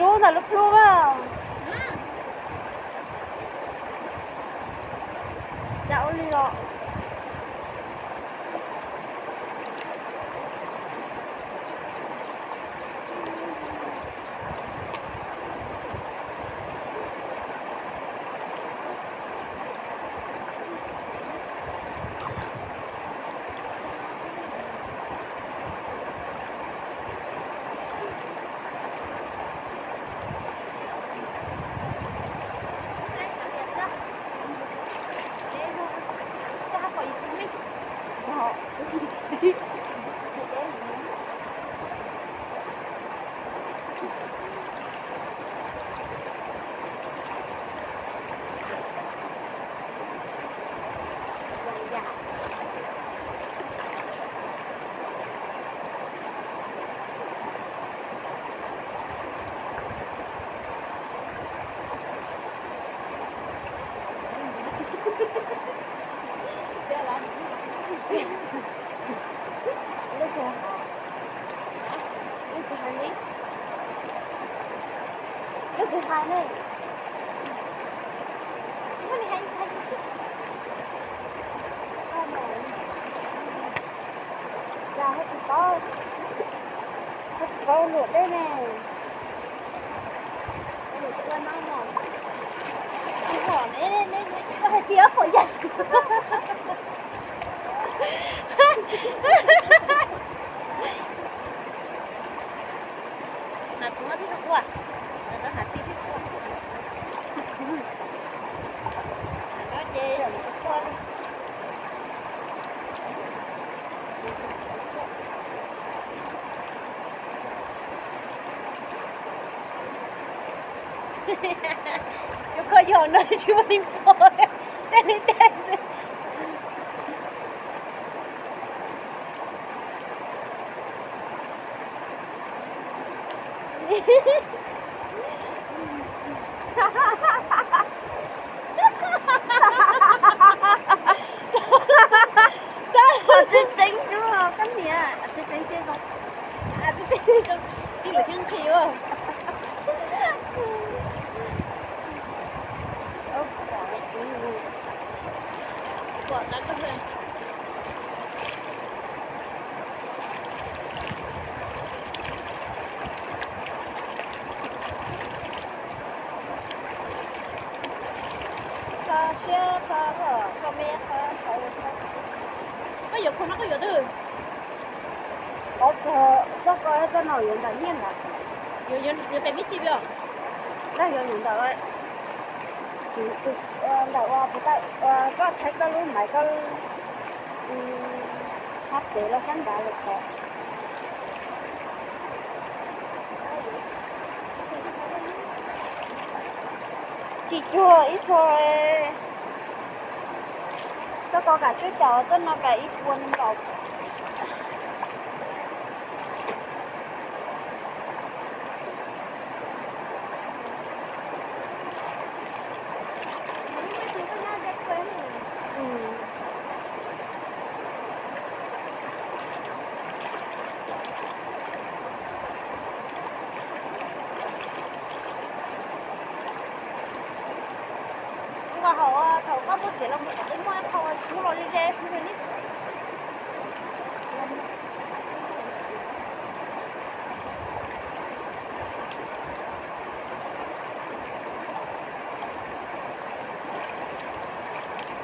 chú là lúc luôn á. Dạo đi rồi. Hai này. Cái này hay chút. Ra hết thì có. Hết có luộc đây nè. Để cho nó ngon. Cái vỏ này có hai tía khỏi dậy. Là chúng nó thích được quá. Nó hạt tí thích quá. Nó chê rồi nó con. Yo coglione, non ci vuole in fuori. Tieni tese. Tránh chưa? Cái gì à? Tránh chưa không? Tránh không? Chỉ là thương khí không? Bỏ ra cho mình. Xe khá rồi, có mẹ khá sợ rồi. Có dục không nó có dục thôi. Chắc có cho nó dùng đại nhiên à? Dùng bé biết gì không? Đây dùng đại đại qua phụ tại có thấy có luôn mấy cái hấp để là sáng tạo được rồi. Chị chua ít thôi. Có cả chuối chảo cho nó cả ít quân vào. Mà họ có một sẽ làm một cái mua thôi, mua rồi đi ra không phải đi.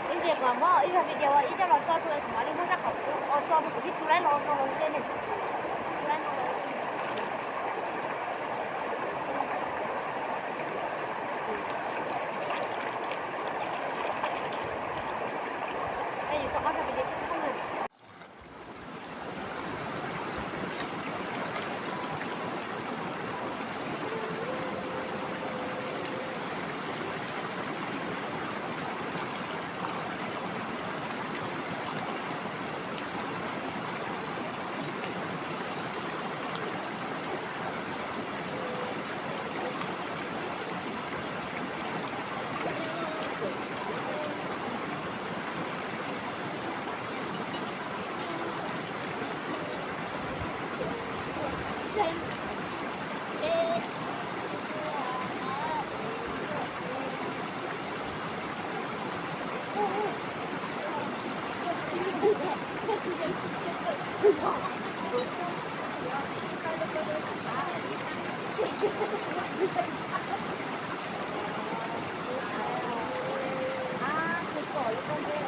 Cái việc mà mua ít là video ít cho là cho tôi mà đi mua rác học, cho một cái túi lon trên này. À, thì cổ là con dê.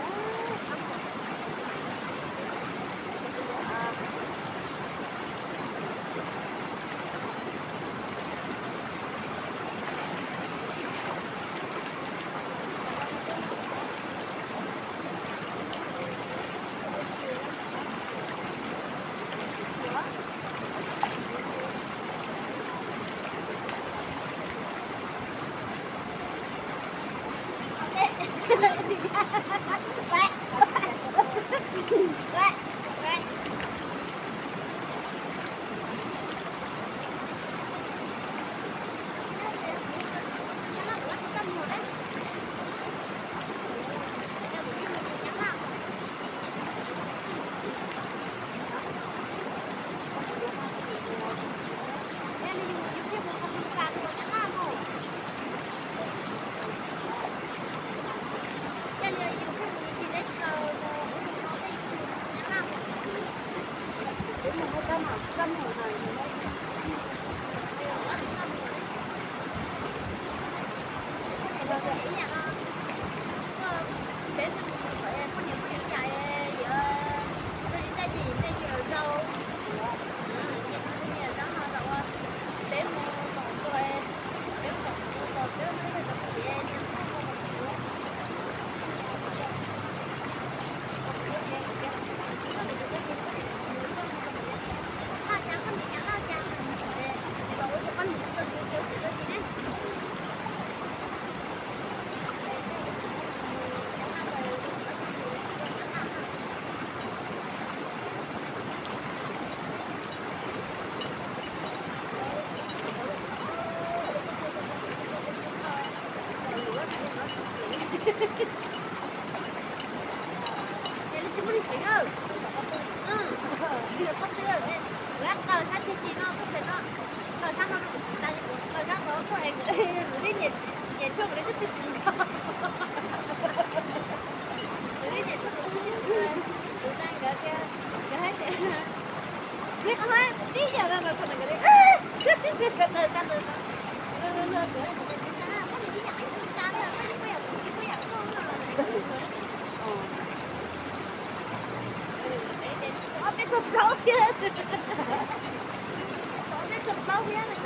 Có cái cục lâu kia. Có cái cục lâu kia này.